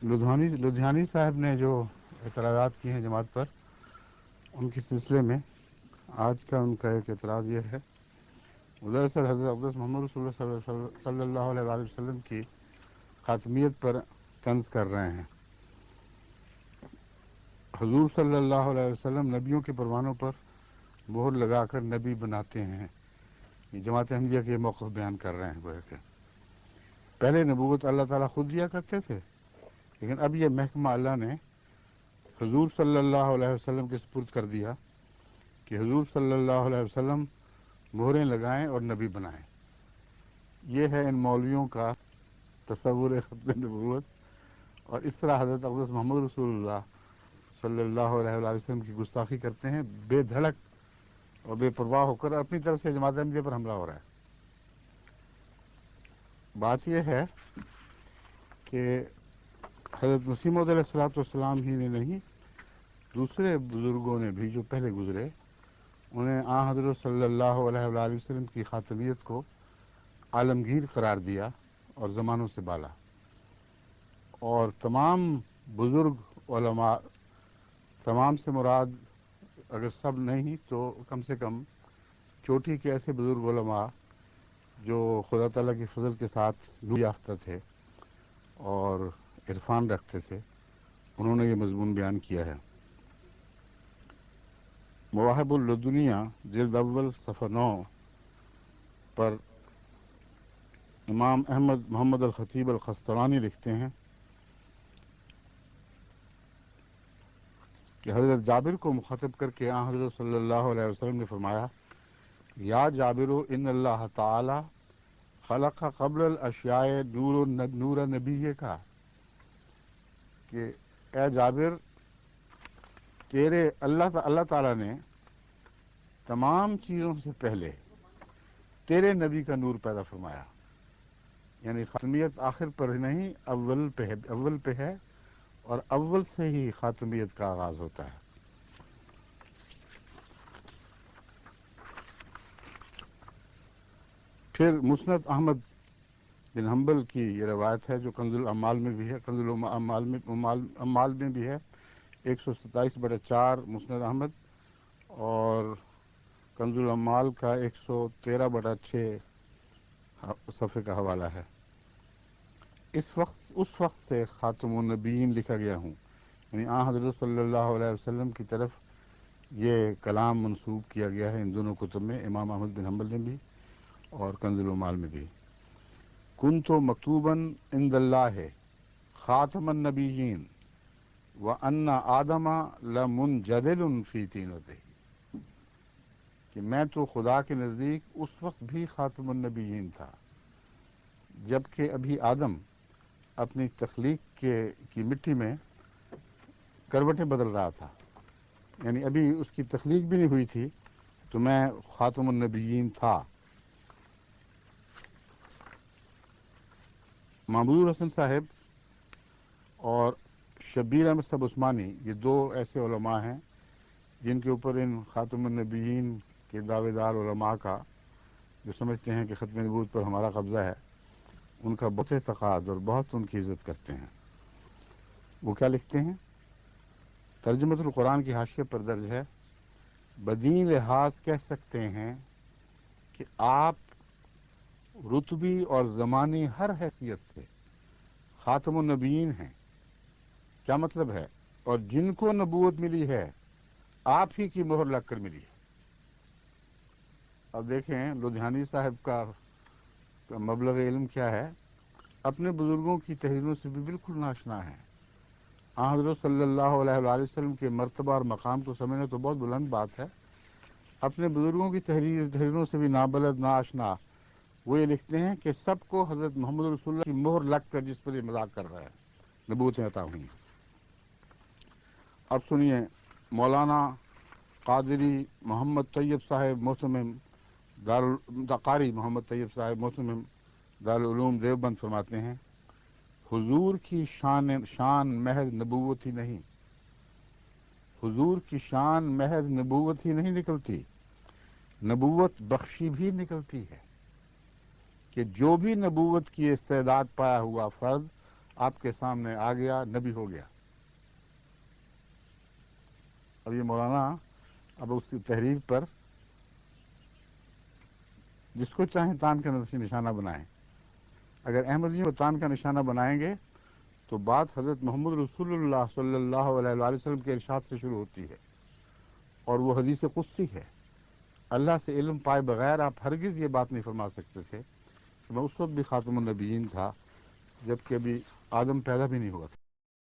لدھیانی صاحب نے جو اعتراضات کیے ہیں جماعت پر، ان کے سلسلے میں آج کا ان کا ایک اعتراض یہ ہے، دراصل حضرت اقدس محمد رسول اللہ صلی اللہ علیہ وآلہ وسلم کی خاتمیت پر طنز کر رہے ہیں۔ حضور صلی اللہ علیہ وسلم نبیوں کے پروانوں پر مہر لگا کر نبی بناتے ہیں۔ یہ جماعت احمدیہ کے موقف بیان کر رہے ہیں گویا کہ پہلے نبوت اللہ تعالیٰ خود دیا کرتے تھے، لیکن اب یہ محکمہ اللہ نے حضور صلی اللہ علیہ وسلم کے سپرد کر دیا کہ حضور صلی اللہ علیہ وسلم مہریں لگائیں اور نبی بنائیں۔ یہ ہے ان مولویوں کا تصور ختم نبوت، اور اس طرح حضرت اقدس محمد رسول اللہ صلی اللہ علیہ وآلہ وسلم کی گستاخی کرتے ہیں، بے دھڑک اور بے پرواہ ہو کر اپنی طرف سے جماعت احمدیہ پر حملہ ہو رہا ہے۔ بات یہ ہے کہ حضرت مسیح موعود علیہ الصلوۃ والسلام ہی نے نہیں، دوسرے بزرگوں نے بھی جو پہلے گزرے، انہیں حضرت صلی اللہ علیہ وآلہ وسلم کی خاتمیت کو عالمگیر قرار دیا اور زمانوں سے بالا، اور تمام بزرگ علماء، تمام سے مراد اگر سب نہیں تو کم سے کم چوٹی کے ایسے بزرگ علماء جو خدا تعالیٰ کی فضل کے ساتھ نور یافتہ تھے اور عرفان رکھتے تھے، انہوں نے یہ مضمون بیان کیا ہے۔ مواہب اللدنیہ جلد اول صفحہ 9 پر امام احمد محمد الخطیب القسطلانی لکھتے ہیں کہ حضرت جابر کو مخاطب کر کے حضرت صلی اللہ علیہ وسلم نے فرمایا، یا جابر ان اللہ تعالی خلق قبل الاشیاء نور نبی کا، کہ اے جابر، تیرے اللہ تعالیٰ نے تمام چیزوں سے پہلے تیرے نبی کا نور پیدا فرمایا، یعنی خاتمیت آخر پر نہیں، اول پہ ہے، اور اول سے ہی خاتمیت کا آغاز ہوتا ہے۔ پھر مسند احمد بن حنبل کی یہ روایت ہے جو کنز الاعمال میں بھی ہے، کنز الاعمال میں بھی ہے، 127/4 مسند احمد، اور کنز الاعمال کا 113/6 صفحے کا حوالہ ہے۔ اس وقت سے خاتم النبیین لکھا گیا ہوں، یعنی حضرت صلی اللہ علیہ وسلم کی طرف یہ کلام منسوب کیا گیا ہے ان دونوں کتب میں، امام احمد بن حنبل نے بھی اور کنز الاعمال میں بھی۔ کنت مکتوبا عند اللہ خاتم النبیین وان آدم لمنجدل فی طینتہ، کہ میں تو خدا کے نزدیک اس وقت بھی خاتم النبیین تھا جبکہ ابھی آدم اپنی تخلیق کی مٹی میں کروٹیں بدل رہا تھا، یعنی ابھی اس کی تخلیق بھی نہیں ہوئی تھی تو میں خاتم النبیین تھا۔ محمود حسن صاحب اور شبیر احمد صاحب عثمانی، یہ دو ایسے علماء ہیں جن کے اوپر ان خاتم النبیین کے دعوے دار علماء کا، جو سمجھتے ہیں کہ ختم نبوت پر ہمارا قبضہ ہے، ان کا بہت اعتقاد اور بہت ان کی عزت کرتے ہیں۔ وہ کیا لکھتے ہیں؟ ترجمۃ القرآن کی حاشیے پر درج ہے، بدین لحاظ کہہ سکتے ہیں کہ آپ رتبی اور زمانی ہر حیثیت سے خاتم النبیین ہیں۔ کیا مطلب ہے؟ اور جن کو نبوت ملی ہے آپ ہی کی مہر لگ کر ملی ہے۔ اب دیکھیں لدھیانی صاحب کا مبلغ علم کیا ہے، اپنے بزرگوں کی تحریروں سے بھی بالکل ناشنا ہے۔ حضرت صلی اللہ علیہ وآلہ وسلم کے مرتبہ اور مقام کو سمجھنا تو بہت بلند بات ہے، اپنے بزرگوں کی تحریروں سے بھی نابلد ناشنا وہ یہ لکھتے ہیں کہ سب کو حضرت محمد رسول اللہ کی مہر لگ کر جس پر یہ مذاق کر رہا ہے، نبوتیں عطا ہوئی ہیں۔ اب سنیے مولانا قادری محمد طیب صاحب محتمم قاری محمد طیب صاحب محتمم دارالعلوم دیوبند فرماتے ہیں، حضور کی شان محض نبوت ہی نہیں، حضور کی شان محض نبوت ہی نہیں نکلتی، نبوت بخشی بھی نکلتی ہے، کہ جو بھی نبوت کی استعداد پایا ہوا فرد آپ کے سامنے آ گیا، نبی ہو گیا۔ اب یہ مولانا اب اس کی تحریر پر جس کو چاہیں تان کا نشانہ بنائیں۔ اگر احمدیوں کو تان کا نشانہ بنائیں گے تو بات حضرت محمد رسول اللہ صلی اللہ علیہ وآلہ وسلم کے ارشاد سے شروع ہوتی ہے، اور وہ حدیث قدسی ہے۔ اللہ سے علم پائے بغیر آپ ہرگز یہ بات نہیں فرما سکتے تھے کہ میں اس وقت بھی خاتم النبیین تھا جب کہ ابھی آدم پیدا بھی نہیں ہوا تھا۔